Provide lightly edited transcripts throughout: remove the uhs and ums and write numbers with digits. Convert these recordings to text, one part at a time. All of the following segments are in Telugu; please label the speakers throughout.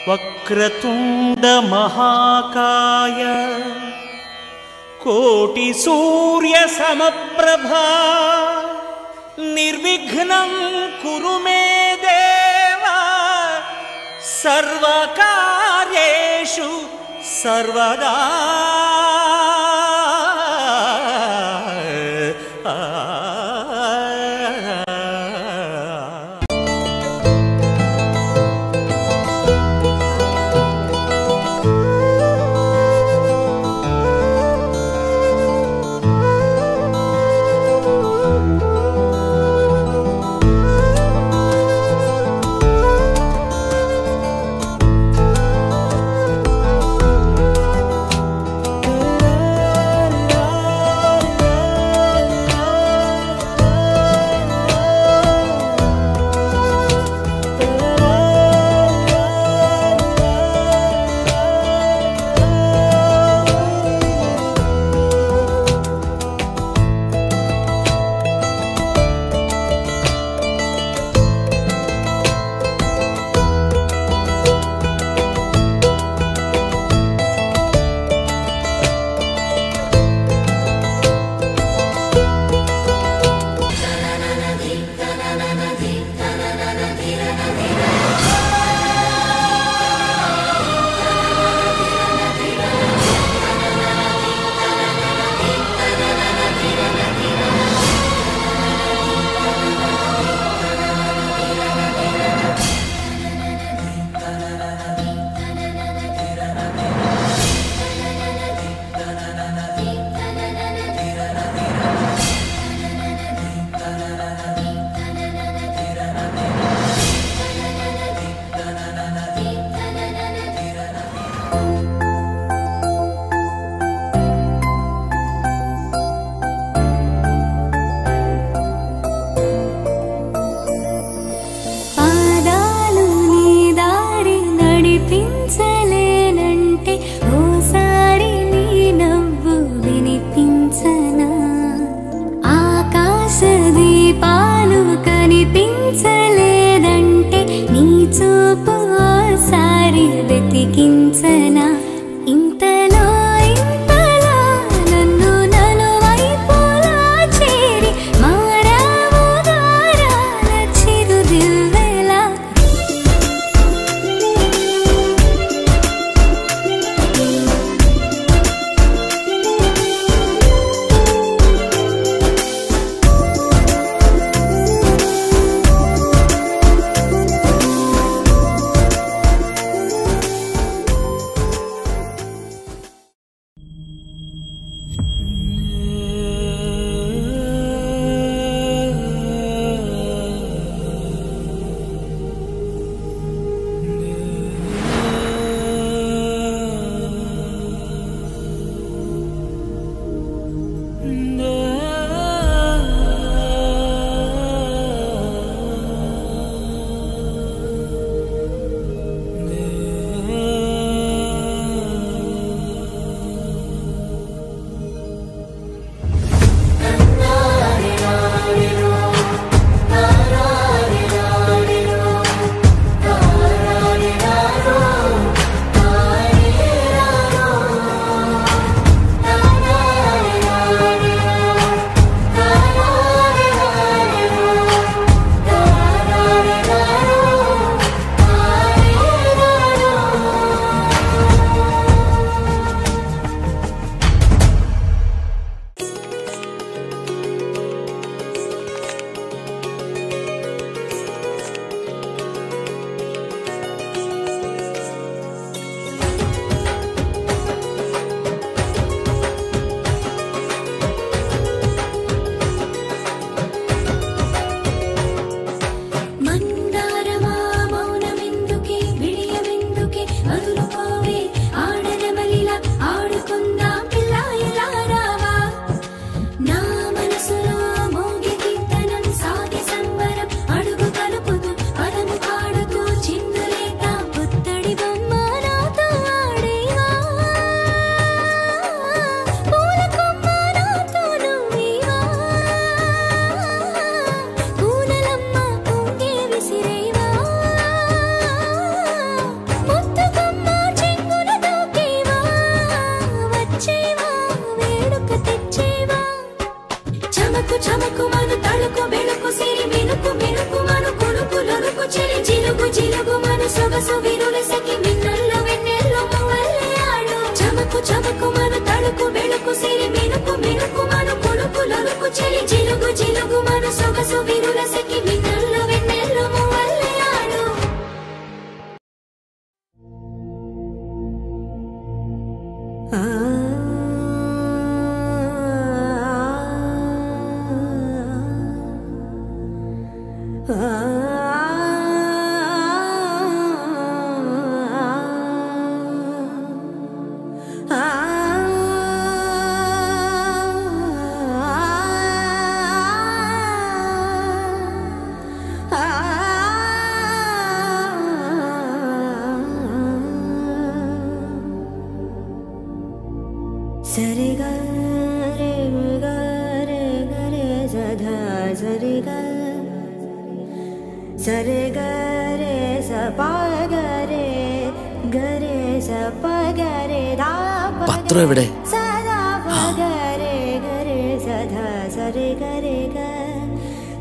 Speaker 1: వక్రతుండ మహాకాయ కోటి సూర్య సమప్రభా నిర్విఘ్నం కురు మే దేవ సర్వకార్యేషు సర్వదా.
Speaker 2: సొగసు విరుల సఖి మిన్నల్లో వెన్నెల్లో మువ్వల్లే ఆడు చమకు చమకు మను తడుకు వెలుకు సిరి మినుకు మినుకు మను కొడుకు లొలుకు చెలి జిలుగు జిలుగు మను సొగసు విరుల సఖి మిన్నల్లో వెన్నెల్లో మువ్వల్లే ఆడు సరి గా రే గా రే గా రే సధా సరి గా సరి గా రే స ప గ రే గ రే స ప గ రే దా
Speaker 3: പത്രം എവിടെ?
Speaker 2: സദാ പ ഗ രെ ഗ രെ സധా സരി ഗ രെ ഗ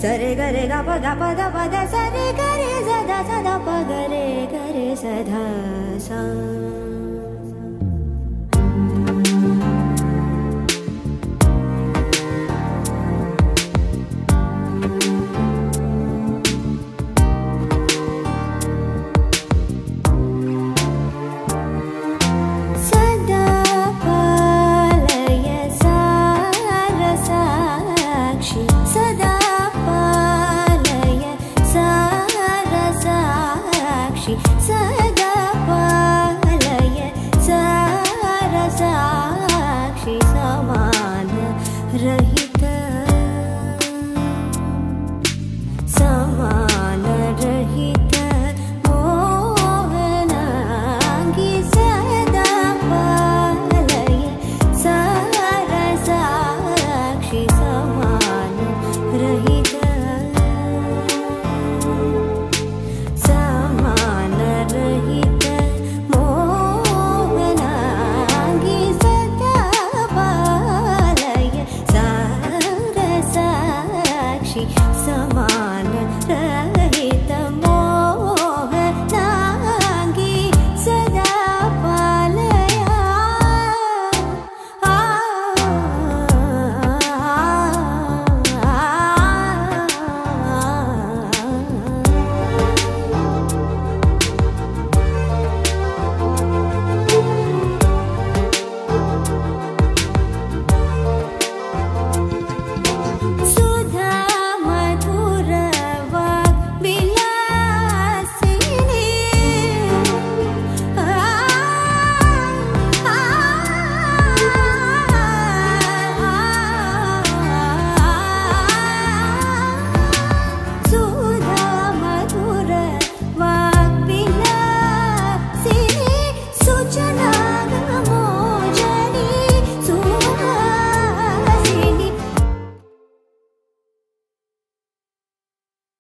Speaker 2: സരി ഗ രെ ഗ പ ద ప ద సరి గ రే సదా సదా ప గ రే గ రే సధా సా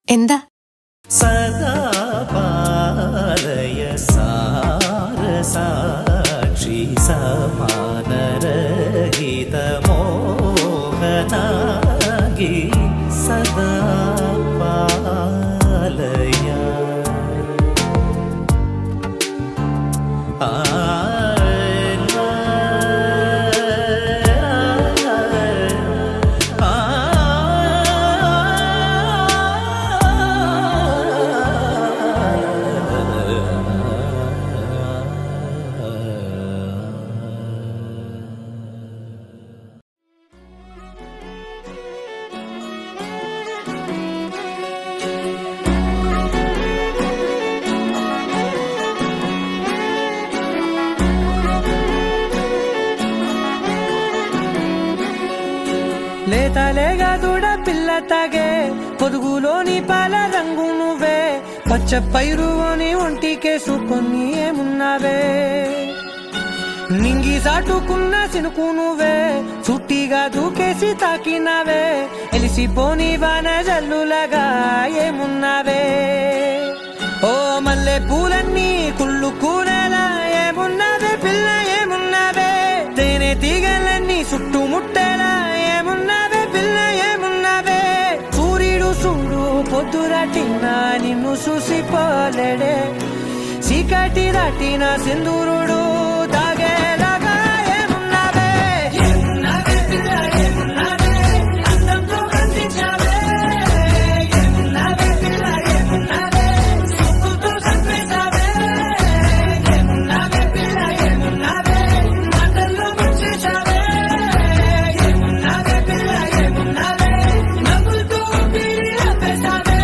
Speaker 2: എന്താ
Speaker 1: സദാ പാലയ സാരസാക്ഷി സമാനരഹിത മോഹനാഗി സദാ പാലയ
Speaker 4: లేతలేగా దూడ పిల్ల తాగే పొదుగులోని పాల రంగు నువ్వే పచ్చ పైరుని ఒంటికేసుకొని ఏమున్నావే నింగి సాటుకున్న సినుకు నువ్వే చుట్టిగా దూకేసి తాకినావే ఎలిసిపోని వాన జల్లులాగా ఏమున్నావే ఓ మల్లె పూలన్నీ కుళ్ళు కూరలా ఏమున్నావే పిల్ల ఏమున్నావే తేనె తీగలన్నీ చుట్టుముట్టేలా ఏమున్నావే పిల్ల ఏమున్నావే సూర్యుడు చూడు పొద్దురటినా నిన్ను చూసిపోలేడే చీకటి దాటిన సింధూరుడు దాగేలాగా ఏమున్నావే ఏమున్నావే పిల్ల ఏమున్నావే అందంతో కనిపించావే ఏమున్నావే పిల్ల ఏమున్నావే సుక్కుతో చంపేశావే ఏమున్నావే పిల్ల ఏమున్నావే మాటల్లో ముంచేశావే ఏమున్నావే పిల్ల ఏమున్నావే నవ్వులతో ఊపిరి ఆపేశావే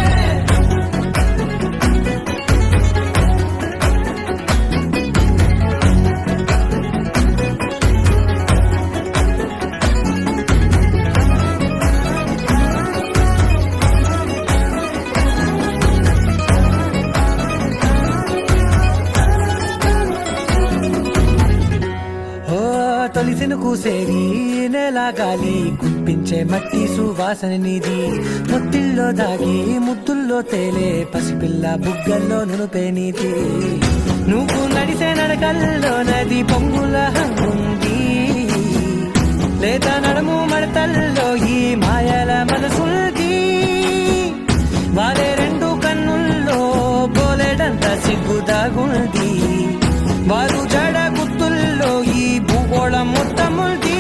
Speaker 4: తొలిసిను కూసేది నెల గాలి కుప్పించే మట్టి సువాసన నీది ముత్తిల్లో దాగి ముద్దుల్లో తేలే పసిపిల్ల బుగ్గల్లో నునుపే నీది నువ్వు నడిసే నడకల్లో నది పొంగుల హంగుంది లేత నడుము మడతల్లో ఈ మాయల మనసుల్ది వారే రెండు కన్నుల్లో బోలెడంత సిగ్గుదాగుంది వారు జడ గుత్తుల్లో ఈ భూగోళం మొత్తముంది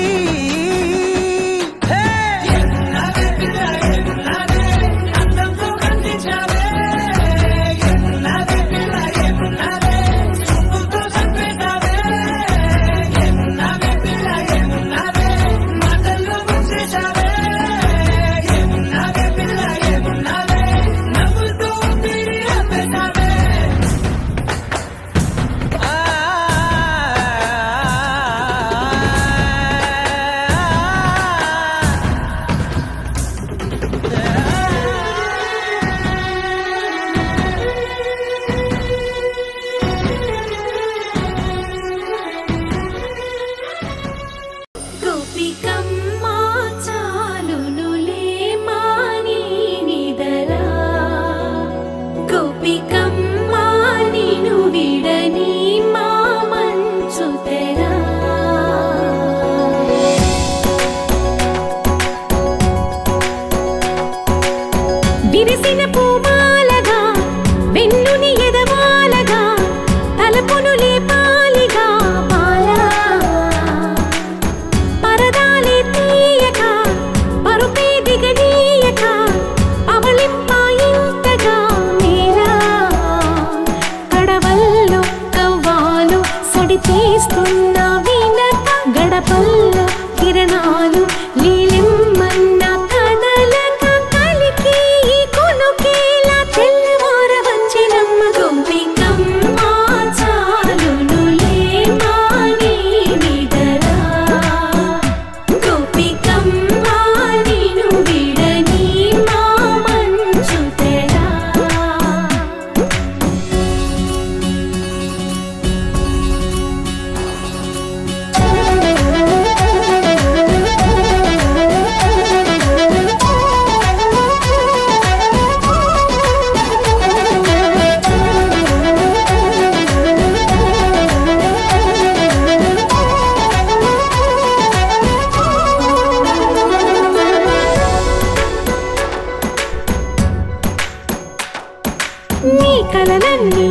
Speaker 2: కలలన్నీ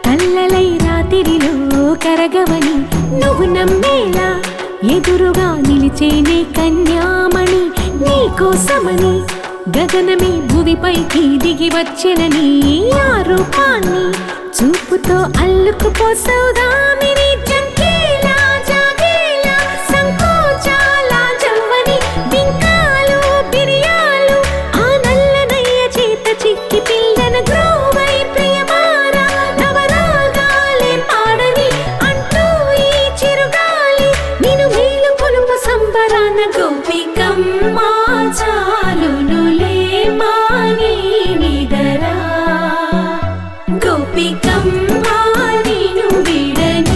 Speaker 2: కల్లలై రాత్రిలో కరగవని నువ్వు నమ్మేలా ఎదురుగా నిలిచేనే కన్యామణి నీకోసమని గగనమే భూమిపైకి దిగి వచ్చెనని ఆ రూపాన్ని చూపుతో అల్లుకుపోసౌదామిని జంకేలా జాగేలా సంకోచాల జవ్వని బింకాలు బిరియాలు ఆ నల్లనయ్య చేత చిక్కి పిల్లన గ్రోవై ప్రియమార నవరాగాలే పాడని అంటూ ఈ చిరుగాలి నిన్ను మేలు కొలుపు సంబరాన గోపికమ్మ చాలునులే మాని నిదరా గోపికమ్మ నిన్ను విడని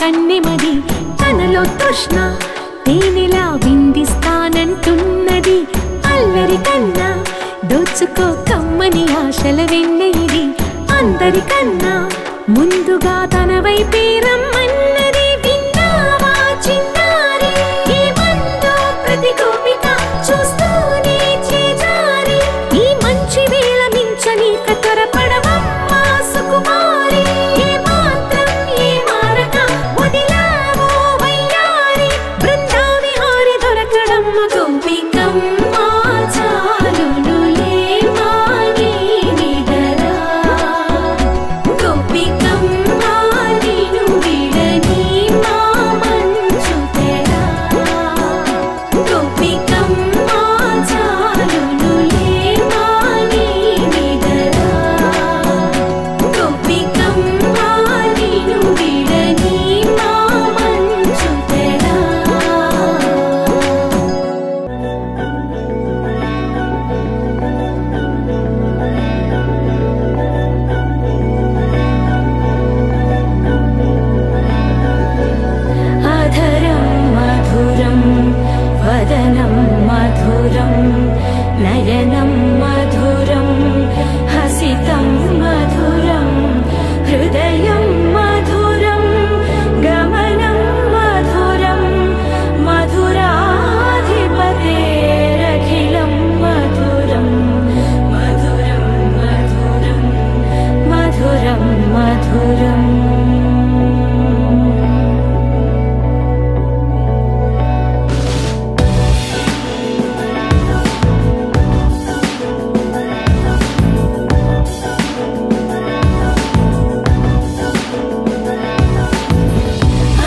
Speaker 2: కన్నెమది తనలో తృష్ణ తేనెలా విందిస్తానంటున్నది అల్లరి కన్నా దోచుకో కమ్మని ఆశల వెన్నెయిది అందరికన్నా ముందుగా తన వైపే రమ్మన్నది విన్నావా చిన్నారి ఈ మందు ప్రతి గోపిక చూస్తూనే చేజారి ఈ మంచి వేళ మించని కతరపడవమ్మా సుకుమారి ఏ మాత్రం ఏ మారక వదిలావో వయ్యారి బృందావిహారి దొరకడమ్మ గోపికమ్మ చాలునులే మాని నిదరా గోపికమ్మ నిను విడని మా మంచు తెరా గోపికమ్మ చాలునులే మాని నిదరా గోపికమ్మ నిను విడని మా మంచు తెరా అధరం మధురం వదనం మధురం నయనం మధురం హసితం మధురం హృదయం మధురం గమనం మధురం మధురాధిపతేరఖిలం మధురం మధురం మధురం మధురం మధురం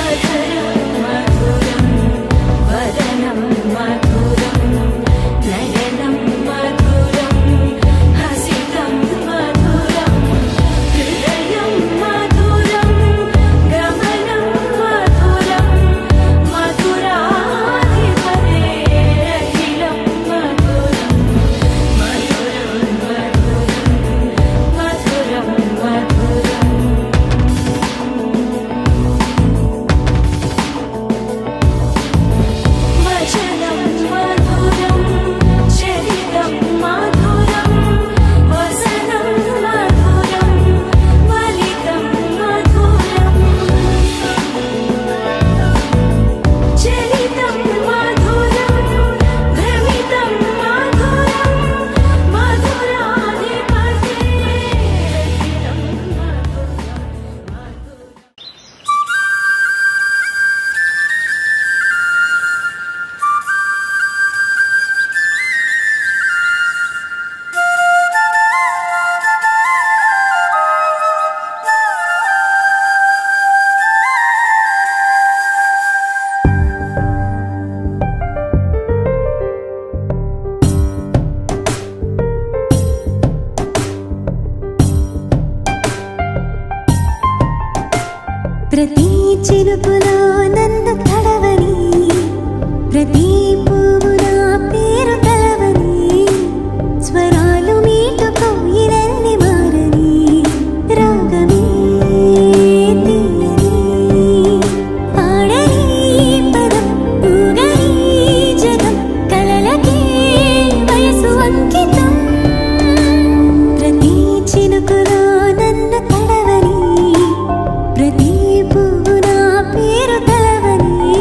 Speaker 2: అధరం మధురం వదనం మధురం నయనం మధురం హసితం మధురం హృదయం మధురం గమనం మధురం మధురాధిపతేరఖిలం మధురం మధురం మధురం మధురం వచనం మధురం చరితం మధురం వసనం మధురం వలితం మధురం చరితం మధురం భ్రమితం మధురం మధురాధిపతేరఖిలం ప్రతి చినుకులో నన్ను తడవని ప్రతి పువ్వులో పేరు తలవని స్వరాలు మీటుకో ఇరన్ని మారని రాగమే తీయని పాడని పదం ఊగని జగం కలలకే వయసు అంకితం ప్రతి చినుకులో నన్ను తడవని ప్రతి పువ్వు నా పేరు తలవని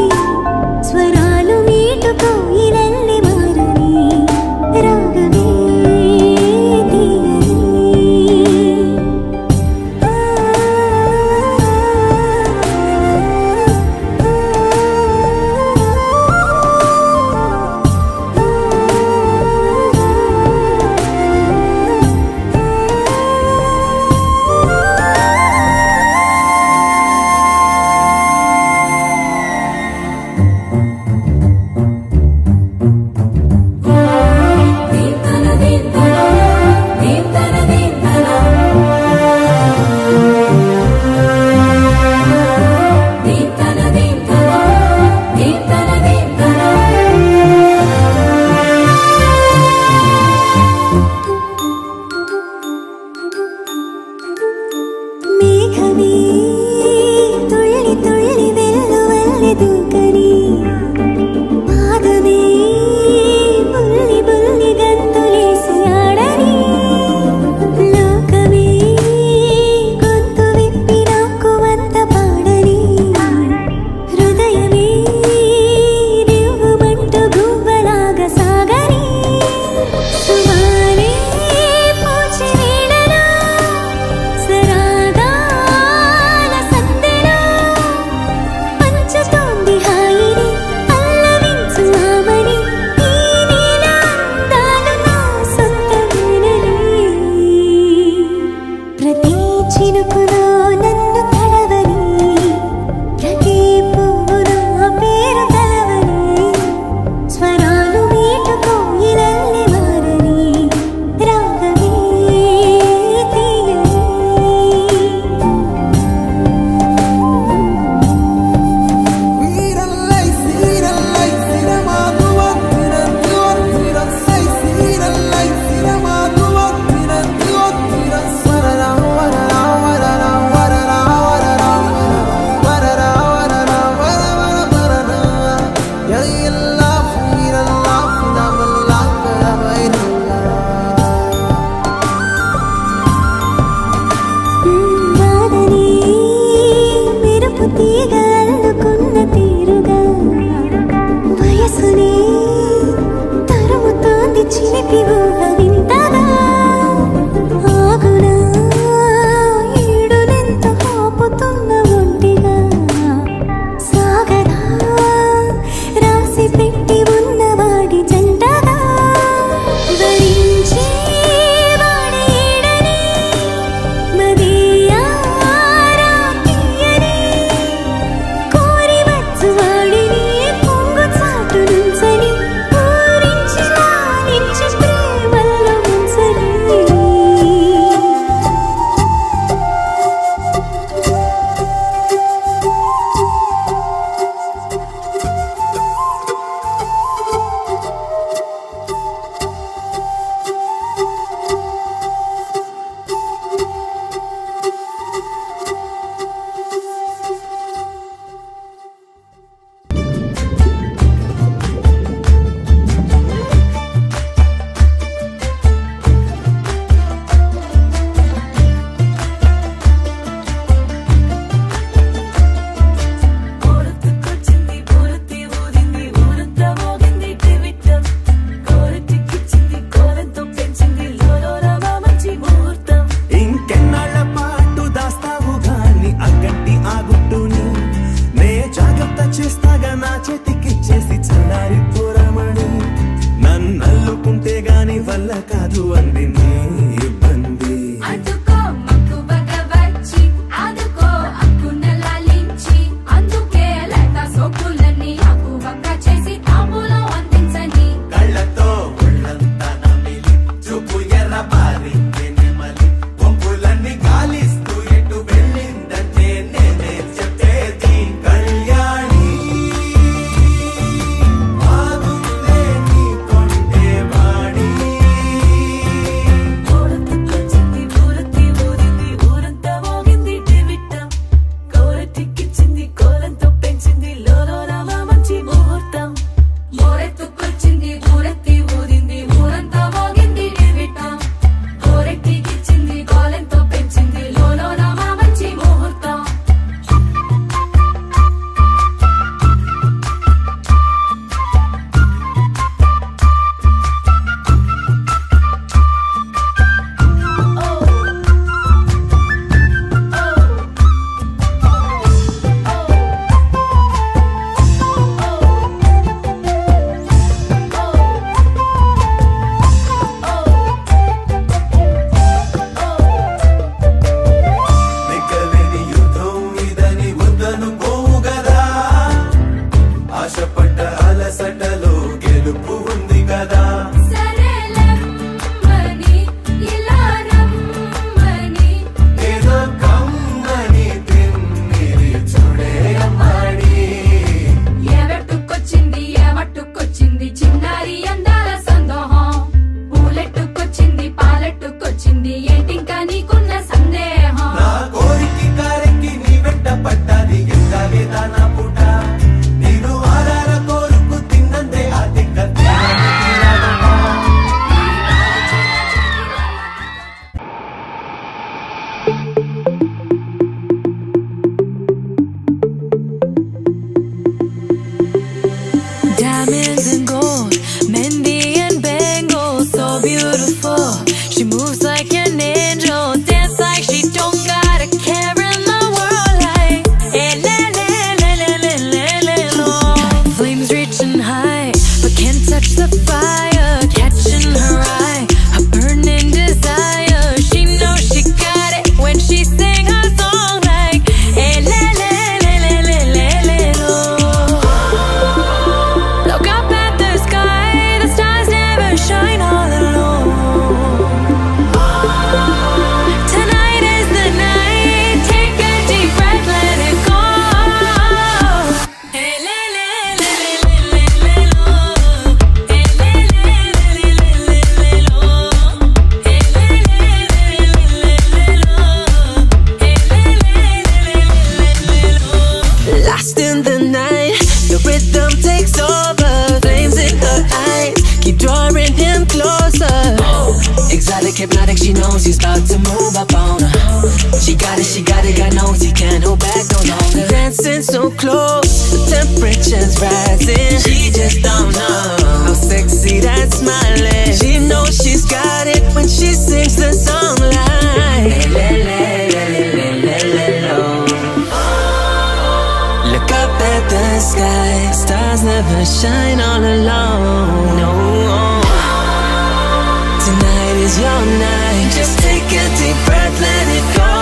Speaker 2: స్వరాలు మీటుకో ఇరన్ని
Speaker 3: she knows he's about to move up on her. She got it, got nosy, can't hold back no longer. Dancing so close, the temperature's rising. She just don't know how sexy that smile is. She knows she's got it when she sings the song like Look up at the sky, stars never shine all alone. No, tonight is your night. Just take a deep breath, let it go.